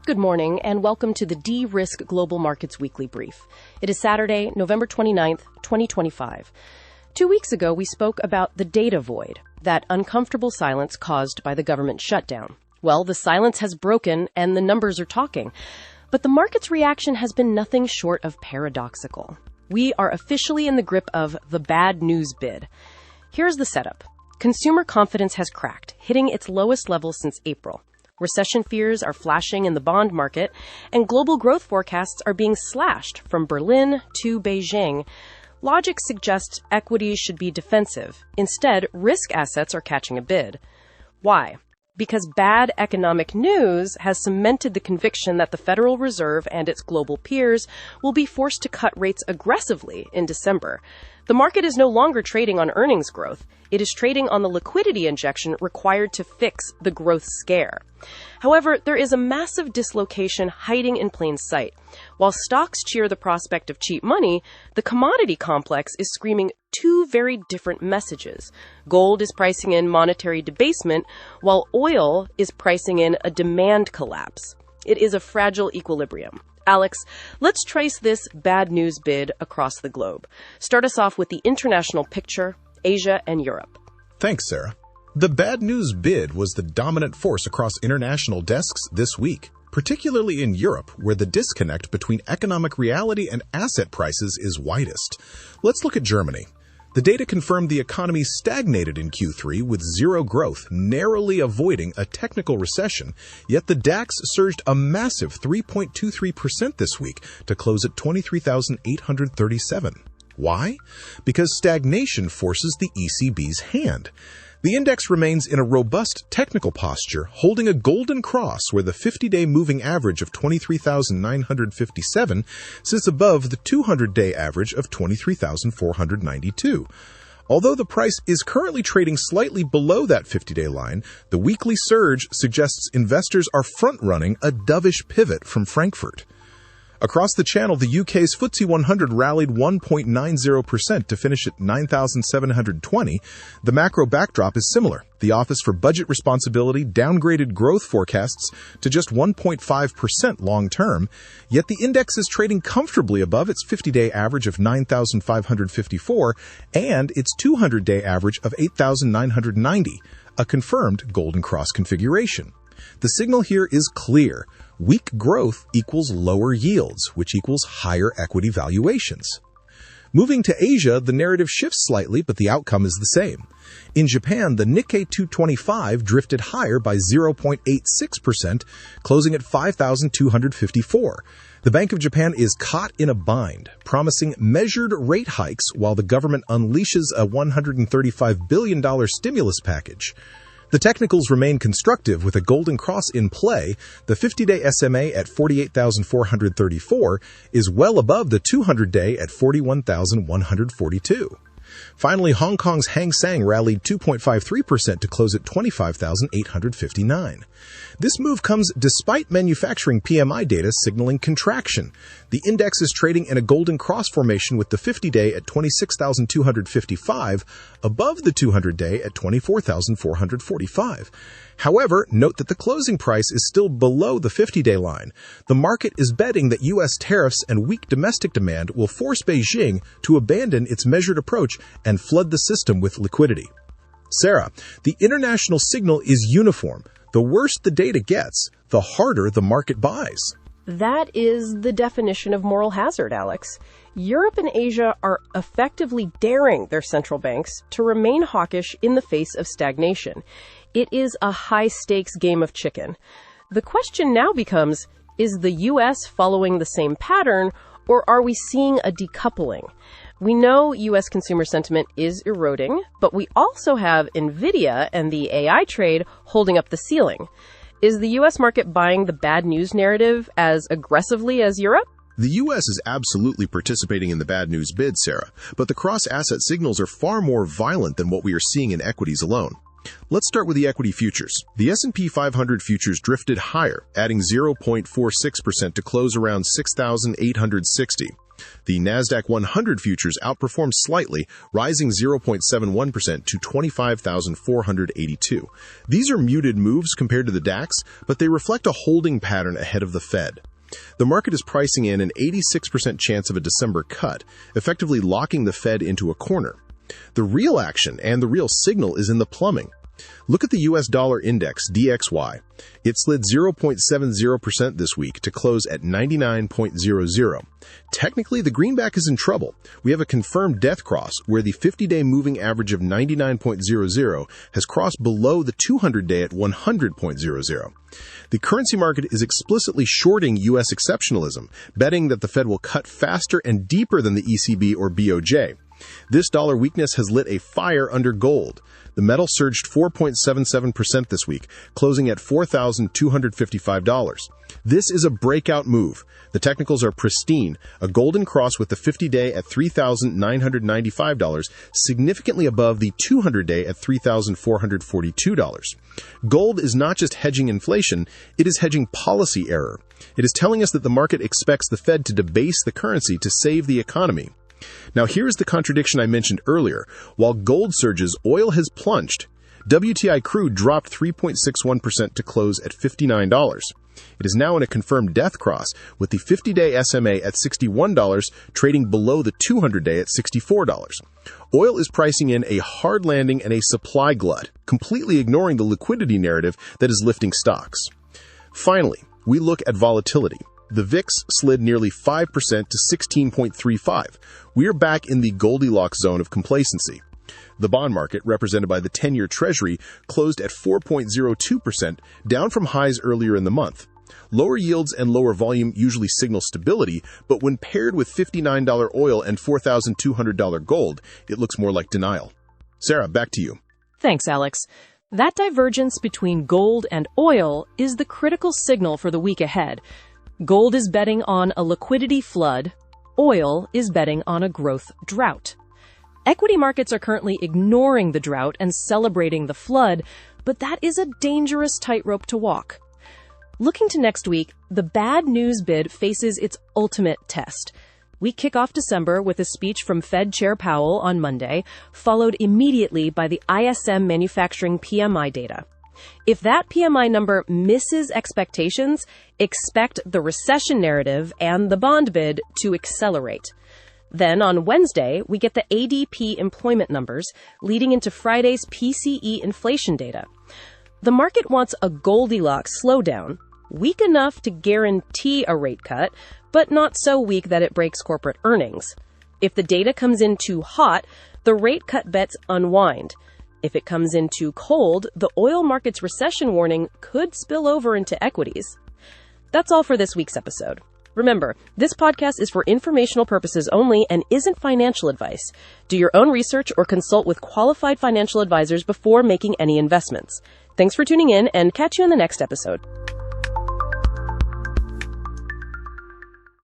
Good morning, and welcome to the De-Risk Global Markets Weekly Brief. It is Saturday, November 29th, 2025. 2 weeks ago, we spoke about the data void, that uncomfortable silence caused by the government shutdown. Well, the silence has broken, and the numbers are talking. But the market's reaction has been nothing short of paradoxical. We are officially in the grip of the bad news bid. Here's the setup. Consumer confidence has cracked, hitting its lowest level since April. Recession fears are flashing in the bond market, and global growth forecasts are being slashed from Berlin to Beijing. Logic suggests equities should be defensive. Instead, risk assets are catching a bid. Why? Because bad economic news has cemented the conviction that the Federal Reserve and its global peers will be forced to cut rates aggressively in December. The market is no longer trading on earnings growth. It is trading on the liquidity injection required to fix the growth scare. However, there is a massive dislocation hiding in plain sight. While stocks cheer the prospect of cheap money, the commodity complex is screaming two very different messages. Gold is pricing in monetary debasement, while oil is pricing in a demand collapse. It is a fragile equilibrium. Alex, let's trace this bad news bid across the globe. Start us off with the international picture, Asia and Europe. Thanks, Sarah. The bad news bid was the dominant force across international desks this week, particularly in Europe, where the disconnect between economic reality and asset prices is widest. Let's look at Germany. The data confirmed the economy stagnated in Q3 with zero growth, narrowly avoiding a technical recession, yet the DAX surged a massive 3.23% this week to close at 23,837. Why? Because stagnation forces the ECB's hand. The index remains in a robust technical posture, holding a golden cross where the 50-day moving average of 23,957 sits above the 200-day average of 23,492. Although the price is currently trading slightly below that 50-day line, the weekly surge suggests investors are front-running a dovish pivot from Frankfurt. Across the channel, the UK's FTSE 100 rallied 1.90% to finish at 9,720. The macro backdrop is similar. The Office for Budget Responsibility downgraded growth forecasts to just 1.5% long-term, yet the index is trading comfortably above its 50-day average of 9,554 and its 200-day average of 8,990, a confirmed Golden Cross configuration. The signal here is clear. Weak growth equals lower yields, which equals higher equity valuations. Moving to Asia, the narrative shifts slightly, but the outcome is the same. In Japan, the Nikkei 225 drifted higher by 0.86%, closing at 5,254. The Bank of Japan is caught in a bind, promising measured rate hikes while the government unleashes a $135 billion stimulus package. The technicals remain constructive with a golden cross in play. The 50-day SMA at 48,434 is well above the 200-day at 41,142. Finally, Hong Kong's Hang Seng rallied 2.53% to close at 25,859. This move comes despite manufacturing PMI data signaling contraction. The index is trading in a golden cross formation with the 50-day at 26,255, above the 200-day at 24,445. However, note that the closing price is still below the 50-day line. The market is betting that U.S. tariffs and weak domestic demand will force Beijing to abandon its measured approach and flood the system with liquidity. Sarah, the international signal is uniform. The worse the data gets, the harder the market buys. That is the definition of moral hazard, Alex. Europe and Asia are effectively daring their central banks to remain hawkish in the face of stagnation. It is a high-stakes game of chicken. The question now becomes, is the U.S. following the same pattern, or are we seeing a decoupling? We know U.S. consumer sentiment is eroding, but we also have NVIDIA and the AI trade holding up the ceiling. Is the U.S. market buying the bad news narrative as aggressively as Europe? The U.S. is absolutely participating in the bad news bid, Sarah, but the cross-asset signals are far more violent than what we are seeing in equities alone. Let's start with the equity futures. The S&P 500 futures drifted higher, adding 0.46% to close around 6,860. The Nasdaq 100 futures outperformed slightly, rising 0.71% to 25,482. These are muted moves compared to the DAX, but they reflect a holding pattern ahead of the Fed. The market is pricing in an 86% chance of a December cut, effectively locking the Fed into a corner. The real action and the real signal is in the plumbing. Look at the U.S. dollar index, DXY. It slid 0.70% this week to close at 99.00. Technically, the greenback is in trouble. We have a confirmed death cross where the 50-day moving average of 99.00 has crossed below the 200-day at 100.00. The currency market is explicitly shorting U.S. exceptionalism, betting that the Fed will cut faster and deeper than the ECB or BOJ. This dollar weakness has lit a fire under gold. The metal surged 4.77% this week, closing at $4,255. This is a breakout move. The technicals are pristine, a golden cross with the 50-day at $3,995, significantly above the 200-day at $3,442. Gold is not just hedging inflation, it is hedging policy error. It is telling us that the market expects the Fed to debase the currency to save the economy. Now here's the contradiction I mentioned earlier. While gold surges, oil has plunged. WTI Crude dropped 3.61% to close at $59. It is now in a confirmed death cross, with the 50-day SMA at $61, trading below the 200-day at $64. Oil is pricing in a hard landing and a supply glut, completely ignoring the liquidity narrative that is lifting stocks. Finally, we look at volatility. The VIX slid nearly 5% to 16.35. We are back in the Goldilocks zone of complacency. The bond market, represented by the 10-year Treasury, closed at 4.02%, down from highs earlier in the month. Lower yields and lower volume usually signal stability, but when paired with $59 oil and $4,200 gold, it looks more like denial. Sarah, back to you. Thanks, Alex. That divergence between gold and oil is the critical signal for the week ahead. Gold is betting on a liquidity flood. Oil is betting on a growth drought. Equity markets are currently ignoring the drought and celebrating the flood, but that is a dangerous tightrope to walk. Looking to next week, the bad news bid faces its ultimate test. We kick off December with a speech from Fed Chair Powell on Monday, followed immediately by the ISM manufacturing PMI data. If that PMI number misses expectations, expect the recession narrative and the bond bid to accelerate. Then on Wednesday, we get the ADP employment numbers, leading into Friday's PCE inflation data. The market wants a Goldilocks slowdown, weak enough to guarantee a rate cut, but not so weak that it breaks corporate earnings. If the data comes in too hot, the rate cut bets unwind. If it comes in too cold, the oil market's recession warning could spill over into equities. That's all for this week's episode. Remember, this podcast is for informational purposes only and isn't financial advice. Do your own research or consult with qualified financial advisors before making any investments. Thanks for tuning in and catch you in the next episode.